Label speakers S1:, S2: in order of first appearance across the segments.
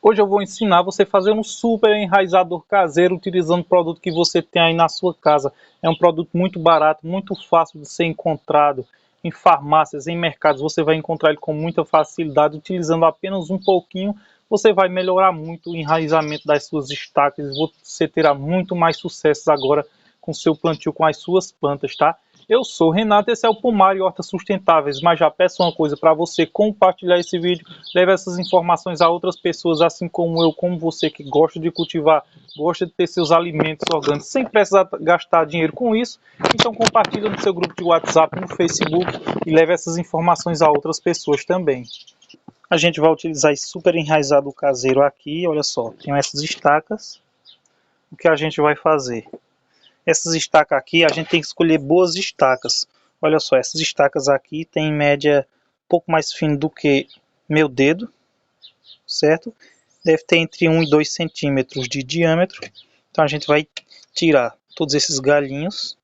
S1: Hoje eu vou ensinar você a fazer um super enraizador caseiro utilizando o produto que você tem aí na sua casa. É um produto muito barato, muito fácil de ser encontrado em farmácias, em mercados. Você vai encontrar ele com muita facilidade. Utilizando apenas um pouquinho, você vai melhorar muito o enraizamento das suas estacas e você terá muito mais sucesso agora com seu plantio, com as suas plantas, tá? Eu sou o Renato, esse é o Pomar e Hortas Sustentáveis, mas já peço uma coisa para você compartilhar esse vídeo, leve essas informações a outras pessoas, assim como eu, como você, que gosta de cultivar, gosta de ter seus alimentos orgânicos, sem precisar gastar dinheiro com isso. Então compartilha no seu grupo de WhatsApp, no Facebook e leve essas informações a outras pessoas também. A gente vai utilizar esse super enraizado caseiro aqui, olha só, tem essas estacas. O que a gente vai fazer? Essas estacas aqui, a gente tem que escolher boas estacas. Olha só, essas estacas aqui tem em média um pouco mais fino do que meu dedo, certo? Deve ter entre 1 e 2 centímetros de diâmetro. Então a gente vai tirar todos esses galhinhos.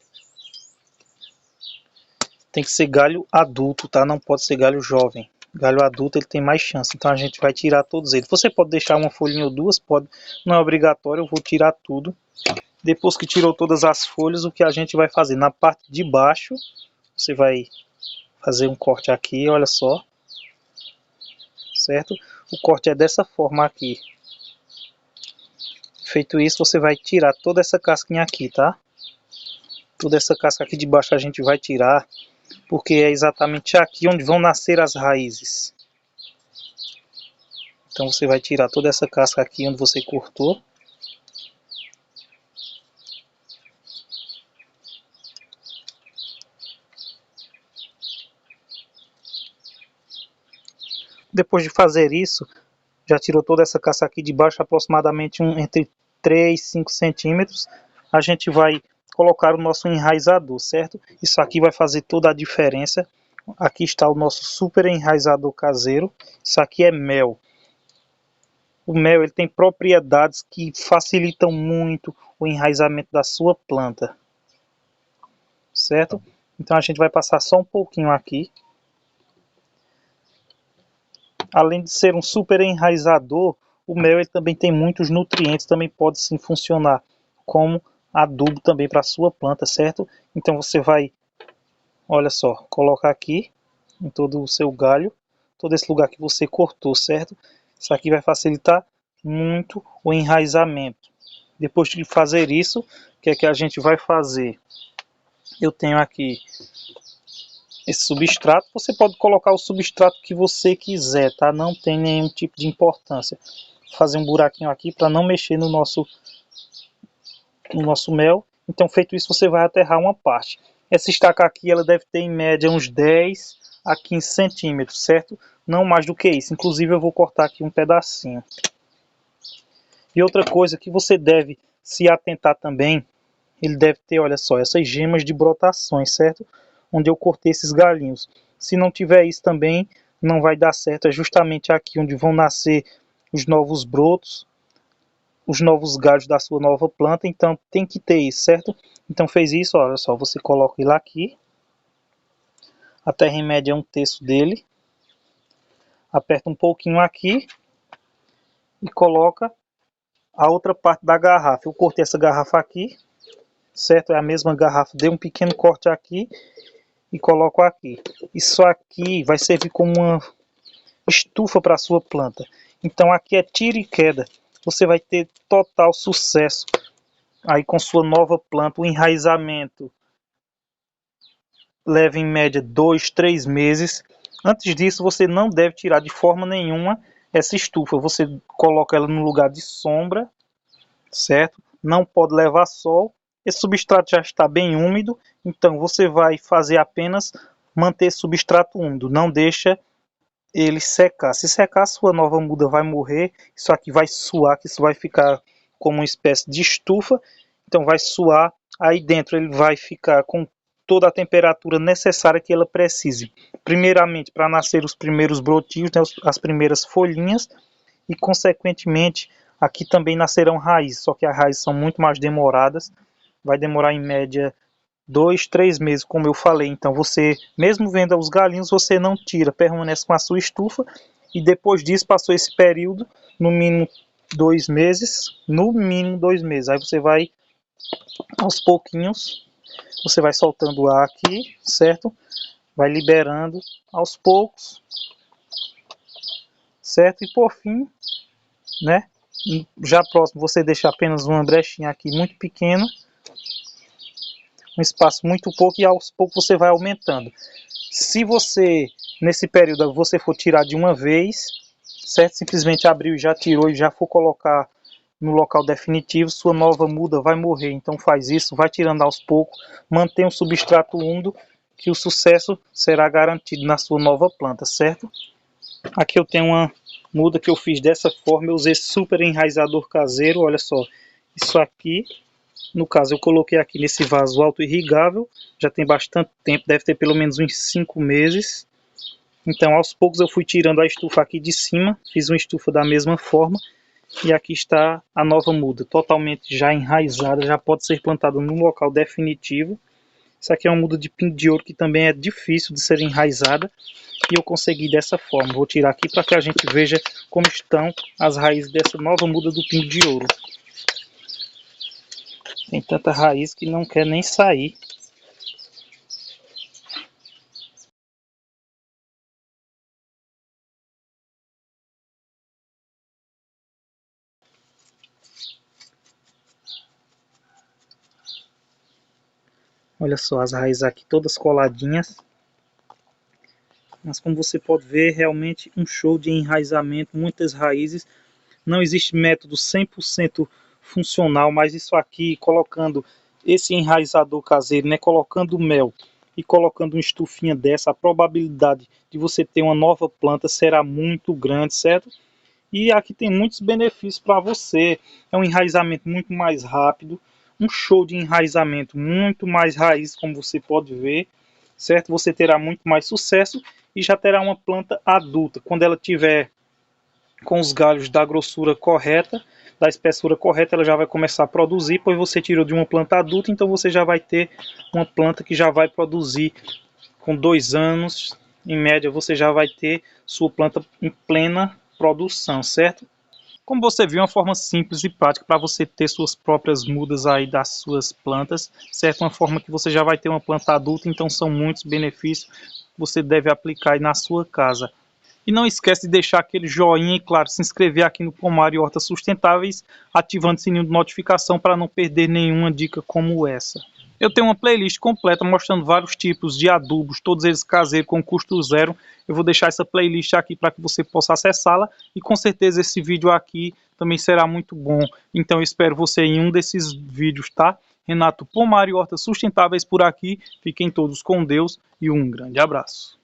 S1: Tem que ser galho adulto, tá? Não pode ser galho jovem. Galho adulto ele tem mais chance, então a gente vai tirar todos eles. Você pode deixar uma folhinha ou duas, pode, não é obrigatório, eu vou tirar tudo. Depois que tirou todas as folhas, o que a gente vai fazer? Na parte de baixo, você vai fazer um corte aqui, olha só. Certo? O corte é dessa forma aqui. Feito isso, você vai tirar toda essa casquinha aqui, tá? Toda essa casca aqui de baixo a gente vai tirar, porque é exatamente aqui onde vão nascer as raízes. Então você vai tirar toda essa casca aqui onde você cortou. Depois de fazer isso, já tirou toda essa casca aqui de baixo, aproximadamente entre 3 e 5 centímetros. A gente vai colocar o nosso enraizador, certo? Isso aqui vai fazer toda a diferença. Aqui está o nosso super enraizador caseiro. Isso aqui é mel. O mel ele tem propriedades que facilitam muito o enraizamento da sua planta, certo? Então a gente vai passar só um pouquinho aqui. Além de ser um super enraizador, o mel ele também tem muitos nutrientes, também pode sim funcionar como adubo também para a sua planta, certo? Então você vai, olha só, colocar aqui em todo o seu galho, todo esse lugar que você cortou, certo? Isso aqui vai facilitar muito o enraizamento. Depois de fazer isso, o que é que a gente vai fazer? Eu tenho aqui esse substrato, você pode colocar o substrato que você quiser, tá? Não tem nenhum tipo de importância. Vou fazer um buraquinho aqui para não mexer no nosso mel. Então, feito isso, você vai aterrar uma parte. Essa estaca aqui, ela deve ter em média uns 10 a 15 centímetros, certo? Não mais do que isso. Inclusive, eu vou cortar aqui um pedacinho. E outra coisa que você deve se atentar também, ele deve ter, olha só, essas gemas de brotações, certo? Onde eu cortei esses galinhos. Se não tiver isso também, não vai dar certo. É justamente aqui onde vão nascer os novos brotos, os novos galhos da sua nova planta. Então tem que ter isso, certo? Então fez isso, olha só, você coloca ele aqui. A terra em média é 1/3 dele. Aperta um pouquinho aqui e coloca a outra parte da garrafa. Eu cortei essa garrafa aqui, certo? É a mesma garrafa. Dei um pequeno corte aqui e coloco aqui. Isso aqui vai servir como uma estufa para a sua planta. Então aqui é tiro e queda. Você vai ter total sucesso aí com sua nova planta. O enraizamento leva em média 2, 3 meses. Antes disso, você não deve tirar de forma nenhuma essa estufa. Você coloca ela no lugar de sombra, certo? Não pode levar sol. Esse substrato já está bem úmido, então você vai fazer apenas manter substrato úmido. Não deixa ele secar. Se secar, sua nova muda vai morrer. Isso aqui vai suar, que isso vai ficar como uma espécie de estufa. Então vai suar. Aí dentro ele vai ficar com toda a temperatura necessária que ela precise. Primeiramente para nascer os primeiros brotinhos, né, as primeiras folhinhas. E consequentemente aqui também nascerão raízes. Só que as raízes são muito mais demoradas. Vai demorar em média 2, 3 meses, como eu falei. Então você, mesmo vendo os galinhos, você não tira, permanece com a sua estufa E depois disso, passou esse período, no mínimo 2 meses, aí você vai, aos pouquinhos, você vai soltando o ar aqui, certo? Vai liberando aos poucos, certo? E por fim, né? Já próximo, você deixa apenas uma brechinha aqui muito pequena, um espaço muito pouco, e aos poucos você vai aumentando. Se você, nesse período, você for tirar de uma vez, certo? Simplesmente abriu e já tirou e já for colocar no local definitivo, sua nova muda vai morrer. Então faz isso, vai tirando aos poucos, mantém o substrato úmido, que o sucesso será garantido na sua nova planta, certo? Aqui eu tenho uma muda que eu fiz dessa forma, eu usei super enraizador caseiro, olha só. Isso aqui, no caso, eu coloquei aqui nesse vaso auto-irrigável, já tem bastante tempo, deve ter pelo menos uns 5 meses. Então, aos poucos eu fui tirando a estufa aqui de cima, fiz uma estufa da mesma forma, e aqui está a nova muda, totalmente já enraizada, já pode ser plantada no local definitivo. Isso aqui é uma muda de pingo de ouro que também é difícil de ser enraizada, e eu consegui dessa forma. Vou tirar aqui para que a gente veja como estão as raízes dessa nova muda do pingo de ouro. Tem tanta raiz que não quer nem sair. Olha só as raízes aqui todas coladinhas. Mas como você pode ver, realmente um show de enraizamento, muitas raízes. Não existe método 100% funcional, mas isso aqui, colocando esse enraizador caseiro, né, colocando mel e colocando uma estufinha dessa, a probabilidade de você ter uma nova planta será muito grande, certo? E aqui tem muitos benefícios para você. É um enraizamento muito mais rápido, um show de enraizamento muito mais raiz, como você pode ver, certo? Você terá muito mais sucesso e já terá uma planta adulta. Quando ela tiver com os galhos da grossura correta, da espessura correta, ela já vai começar a produzir, pois você tirou de uma planta adulta, então você já vai ter uma planta que já vai produzir com 2 anos, em média você já vai ter sua planta em plena produção, certo? Como você viu, é uma forma simples e prática para você ter suas próprias mudas aí das suas plantas, certo? Uma forma que você já vai ter uma planta adulta, então são muitos benefícios que você deve aplicar aí na sua casa. E não esquece de deixar aquele joinha e, claro, se inscrever aqui no Pomar e Hortas Sustentáveis, ativando o sininho de notificação para não perder nenhuma dica como essa. Eu tenho uma playlist completa mostrando vários tipos de adubos, todos eles caseiros com custo zero. Eu vou deixar essa playlist aqui para que você possa acessá-la e com certeza esse vídeo aqui também será muito bom. Então eu espero você em um desses vídeos, tá? Renato Pomar e Hortas Sustentáveis por aqui. Fiquem todos com Deus e um grande abraço.